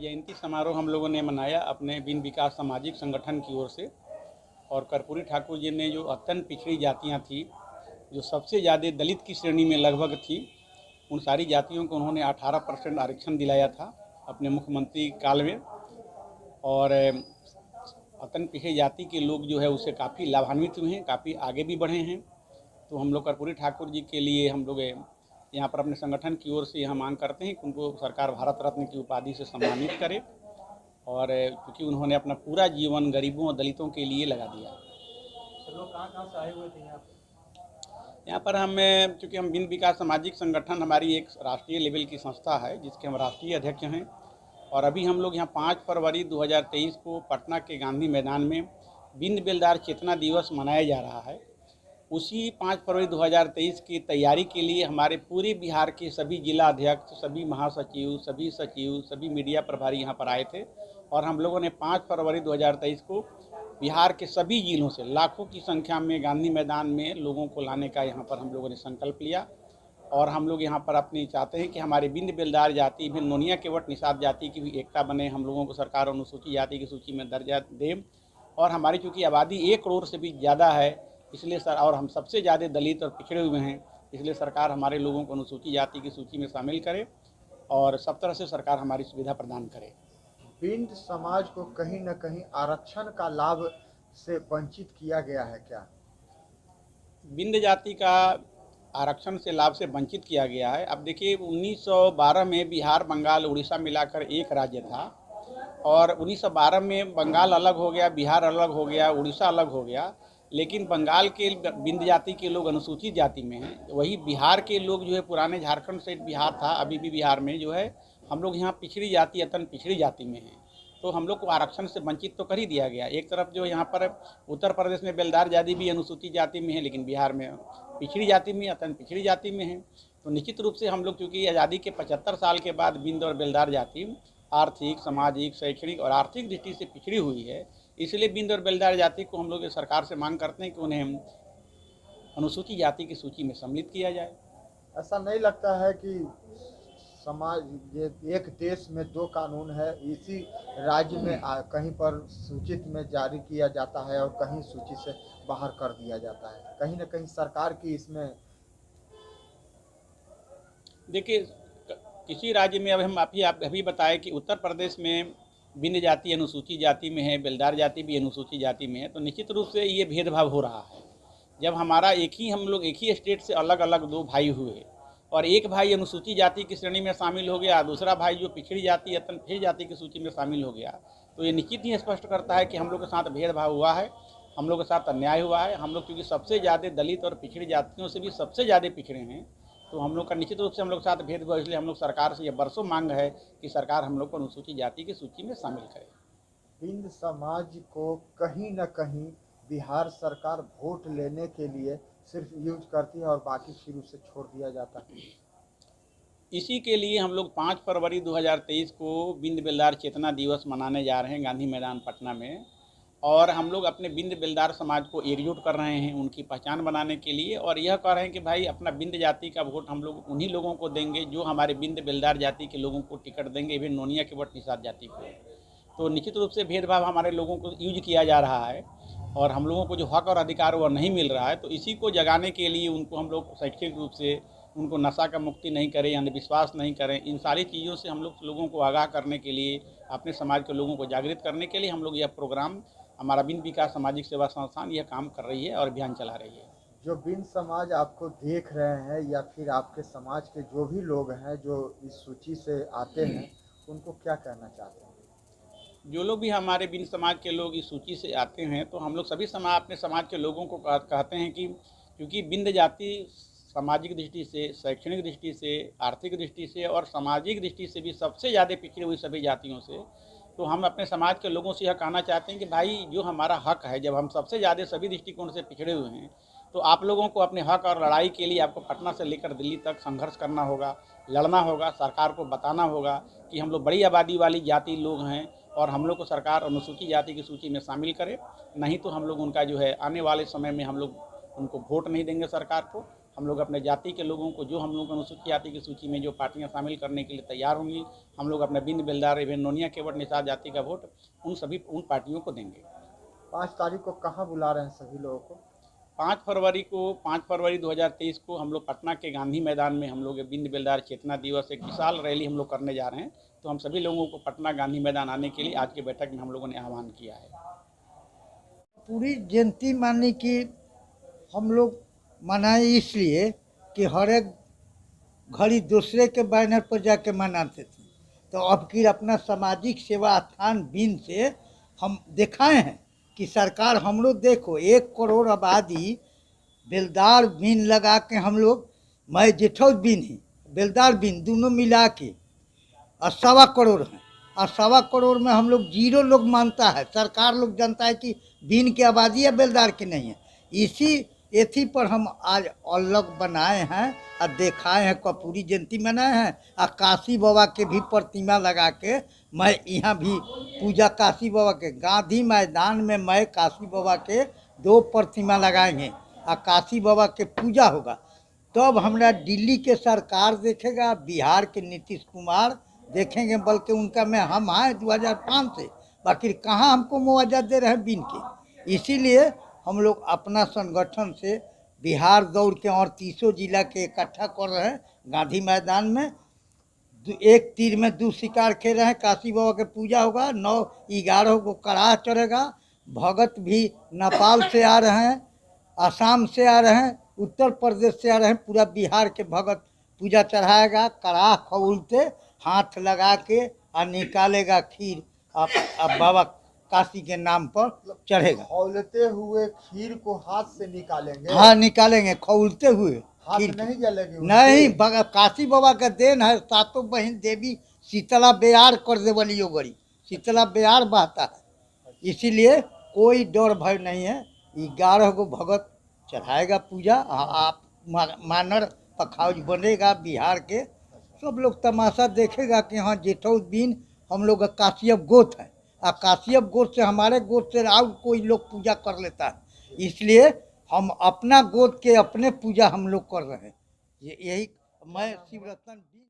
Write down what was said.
जयंती समारोह हम लोगों ने मनाया अपने बिन विकास सामाजिक संगठन की ओर से। और कर्पूरी ठाकुर जी ने जो अत्यंत पिछड़ी जातियां थी, जो सबसे ज़्यादा दलित की श्रेणी में लगभग थी, उन सारी जातियों को उन्होंने 18% आरक्षण दिलाया था अपने मुख्यमंत्री काल में। और अत्यंत पिछड़ी जाति के लोग जो है उससे काफ़ी लाभान्वित हुए हैं, काफ़ी आगे भी बढ़े हैं। तो हम लोग कर्पूरी ठाकुर जी के लिए हम लोग यहाँ पर अपने संगठन की ओर से यह मांग करते हैं कि उनको सरकार भारत रत्न की उपाधि से सम्मानित करे। और क्योंकि उन्होंने अपना पूरा जीवन गरीबों और दलितों के लिए लगा दिया। लोग कहाँ से आए हुए थे यहाँ पे? यहाँ पर हम चूँकि हम बिन विकास सामाजिक संगठन हमारी एक राष्ट्रीय लेवल की संस्था है जिसके हम राष्ट्रीय अध्यक्ष हैं। और अभी हम लोग यहाँ 5 फरवरी 2023 को पटना के गांधी मैदान में बिन बेलदार चेतना दिवस मनाया जा रहा है। उसी 5 फरवरी 2023 की तैयारी के लिए हमारे पूरे बिहार के सभी जिला अध्यक्ष, सभी महासचिव, सभी सचिव, सभी मीडिया प्रभारी यहाँ पर आए थे। और हम लोगों ने 5 फरवरी 2023 को बिहार के सभी जिलों से लाखों की संख्या में गांधी मैदान में लोगों को लाने का यहाँ पर हम लोगों ने संकल्प लिया। और हम लोग यहाँ पर अपनी चाहते हैं कि हमारे बिंद बेलदार जाति भी नोनिया केवट निषाद जाति की भी एकता बने, हम लोगों को सरकार अनुसूचित जाति की सूची में दर्जा दे। और हमारी चूँकि आबादी 1 करोड़ से भी ज़्यादा है, इसलिए सर, और हम सबसे ज़्यादा दलित और पिछड़े हुए हैं, इसलिए सरकार हमारे लोगों को अनुसूचित जाति की सूची में शामिल करे और सब तरह से सरकार हमारी सुविधा प्रदान करे। बिंद समाज को कहीं न कहीं आरक्षण का लाभ से वंचित किया गया है क्या? बिंद जाति का आरक्षण से लाभ से वंचित किया गया है। अब देखिए 1912 में बिहार, बंगाल, उड़ीसा मिलाकर एक राज्य था। और 1912 में बंगाल अलग हो गया, बिहार अलग हो गया, उड़ीसा अलग हो गया। लेकिन बंगाल के बिंद जाति के लोग अनुसूचित जाति में हैं। वही बिहार के लोग जो है, पुराने झारखंड से बिहार था, अभी भी बिहार में जो है हम लोग यहाँ पिछड़ी जाति, अत्यंत पिछड़ी जाति में हैं। तो हम लोग को आरक्षण से वंचित तो कर ही दिया गया। एक तरफ जो यहाँ पर उत्तर प्रदेश में बेलदार जाति भी अनुसूचित जाति में है, लेकिन बिहार में पिछड़ी जाति में, अत्यंत पिछड़ी जाति में है। तो निश्चित रूप से हम लोग चूँकि आज़ादी के 75 साल के बाद बिंद और बेलदार जाति आर्थिक, सामाजिक, शैक्षणिक और आर्थिक दृष्टि से पिछड़ी हुई है, इसलिए बिंद और बेलदार जाति को हम लोग सरकार से मांग करते हैं कि उन्हें अनुसूचित जाति की सूची में सम्मिलित किया जाए। ऐसा नहीं लगता है कि समाज, ये एक देश में 2 कानून है, इसी राज्य में कहीं पर सूचित में जारी किया जाता है और कहीं सूची से बाहर कर दिया जाता है? कहीं न कहीं सरकार की इसमें, देखिए किसी राज्य में, अब हम आप अभी बताएं कि उत्तर प्रदेश में बिंद जाति अनुसूचित जाति में है, बेलदार जाति भी अनुसूचित जाति में है, तो निश्चित रूप से ये भेदभाव हो रहा है। जब हमारा हम लोग एक ही स्टेट से अलग अलग 2 भाई हुए और एक भाई अनुसूचित जाति की श्रेणी में शामिल हो गया, दूसरा भाई जो पिछड़ी जाति, अत्यंत पिछड़ी जाति की सूची में शामिल हो गया, तो ये निश्चित ही स्पष्ट करता है कि हम लोग के साथ भेदभाव हुआ है, हम लोग के साथ अन्याय हुआ है। हम लोग क्योंकि सबसे ज़्यादा दलित और पिछड़ी जातियों से भी सबसे ज़्यादा पिछड़े हैं, तो हम लोग का निश्चित रूप से हम लोग के साथ भेदभाव। इसलिए हम लोग सरकार से ये बरसों मांग है कि सरकार हम लोग को अनुसूचित जाति की सूची में शामिल करे। बिंद समाज को कहीं न कहीं बिहार सरकार वोट लेने के लिए सिर्फ यूज करती है और बाकी फिर उसे छोड़ दिया जाता है। इसी के लिए हम लोग 5 फरवरी 2023 को बिंद बेलदार चेतना दिवस मनाने जा रहे हैं गांधी मैदान पटना में। और हम लोग अपने बिंद बेलदार समाज को एकजुट कर रहे हैं उनकी पहचान बनाने के लिए, और यह कह रहे हैं कि भाई अपना बिंद जाति का वोट हम लोग उन्हीं लोगों को देंगे जो हमारे बिंद बेलदार जाति के लोगों को टिकट देंगे, इवन नोनिया केवट निषाद जाति को। तो निश्चित रूप से भेदभाव हमारे लोगों को यूज किया जा रहा है और हम लोगों को जो हक और अधिकार वह नहीं मिल रहा है। तो इसी को जगाने के लिए उनको हम लोग शैक्षिक रूप से उनको नशा का मुक्ति नहीं करें, अंधविश्वास नहीं करें, इन सारी चीज़ों से हम लोग लोगों को आगाह करने के लिए, अपने समाज के लोगों को जागृत करने के लिए हम लोग यह प्रोग्राम, हमारा बिन विकास सामाजिक सेवा संस्थान यह काम कर रही है और अभियान चला रही है। जो बिन समाज आपको देख रहे हैं या फिर आपके समाज के जो भी लोग हैं जो इस सूची से आते हैं, उनको क्या कहना चाहते हैं? जो लोग भी हमारे बिन समाज के लोग इस सूची से आते हैं, तो हम लोग सभी अपने समाज के लोगों को कहते हैं कि क्योंकि बिंद जाति सामाजिक दृष्टि से, शैक्षणिक दृष्टि से, आर्थिक दृष्टि से और सामाजिक दृष्टि से भी सबसे ज़्यादा पिछड़ी हुई सभी जातियों से, तो हम अपने समाज के लोगों से यह कहना चाहते हैं कि भाई जो हमारा हक है, जब हम सबसे ज़्यादा सभी दृष्टिकोण से पिछड़े हुए हैं, तो आप लोगों को अपने हक और लड़ाई के लिए आपको पटना से लेकर दिल्ली तक संघर्ष करना होगा, लड़ना होगा, सरकार को बताना होगा कि हम लोग बड़ी आबादी वाली जाति लोग हैं और हम लोग को सरकार अनुसूचित जाति की सूची में शामिल करे। नहीं तो हम लोग उनका जो है आने वाले समय में हम लोग उनको वोट नहीं देंगे सरकार को, हम लोग अपने जाति के लोगों को, जो हम लोग अनुसूचित जाति की सूची में जो पार्टियां शामिल करने के लिए तैयार होंगी, हम लोग अपने बिंद बेलदार एवं नोनिया केवट निषाद जाति का वोट उन पार्टियों को देंगे। 5 तारीख को कहाँ बुला रहे हैं सभी लोगों को? 5 फरवरी 2023 को हम लोग पटना के गांधी मैदान में हम लोग बिंद बेलदार चेतना दिवस एक विशाल रैली हम लोग करने जा रहे हैं। तो हम सभी लोगों को पटना गांधी मैदान आने के लिए आज की बैठक में हम लोगों ने आह्वान किया है। पूरी जयंती मानने की हम लोग मनाए इसलिए कि हर एक घड़ी दूसरे के बैनर पर जाके मनाते थे, तो अब की अपना सामाजिक सेवा स्थान बिन से हम दिखाए हैं कि सरकार हम लोग देखो 1 करोड़ आबादी बेलदार बिन लगा के हम लोग, मैं जेठौत बिन ही बेलदार बिन दोनों मिला के 1.25 करोड़ हैं, और 1.25 करोड़ में हम लोग 0 लोग मानता है, सरकार लोग जानता है कि बिन की आबादी है बेलदार की नहीं है। इसी एथी पर हम आज अलग बनाए हैं और दिखाए हैं, पूरी जयंती मनाए हैं, और काशी बाबा के भी प्रतिमा लगा के मैं यहाँ भी पूजा, काशी बाबा के गांधी मैदान में मैं काशी बाबा के 2 प्रतिमा लगाएंगे और काशी बाबा के पूजा होगा। तब हमरा दिल्ली के सरकार देखेगा, बिहार के नीतीश कुमार देखेंगे, बल्कि उनका में हम आए 2005 से, बाकी कहाँ हमको मुआवजा दे रहे हैं बिन के। इसीलिए हम लोग अपना संगठन से बिहार दौड़ के 38 जिला के इकट्ठा कर रहे हैं गांधी मैदान में। 1 तीर में 2 शिकार खेल रहे हैं। काशी बाबा के पूजा होगा, 9-11 को कड़ाह चढ़ेगा। भगत भी नेपाल से आ रहे हैं, आसाम से आ रहे हैं, उत्तर प्रदेश से आ रहे हैं, पूरा बिहार के भगत पूजा चढ़ाएगा। कड़ाह खौलते हाथ लगा के और निकालेगा खीर, अब बाबा काशी के नाम पर चढ़ेगा। खौलते हुए खीर को हाथ से निकालेंगे? हाँ निकालेंगे, खौलते हुए। हाथ खीर नहीं जलेगी? नहीं, काशी बाबा का देन है। 7 बहन देवी शीतला बेयार कर दे वाली गड़ी, शीतला बेयार बहता है, इसीलिए कोई डर भय नहीं है। 11 को भगत चढ़ाएगा पूजा, आप मानर पखाउज बनेगा बिहार के, सब लोग तमाशा देखेगा कि हाँ जेठौत बिन हम लोग का काश्यप गोत है, और काश्यप गोत से हमारे गोत से और कोई लोग पूजा कर लेता है, इसलिए हम अपना गोत के अपने पूजा हम लोग कर रहे हैं। यही मैं शिवरतन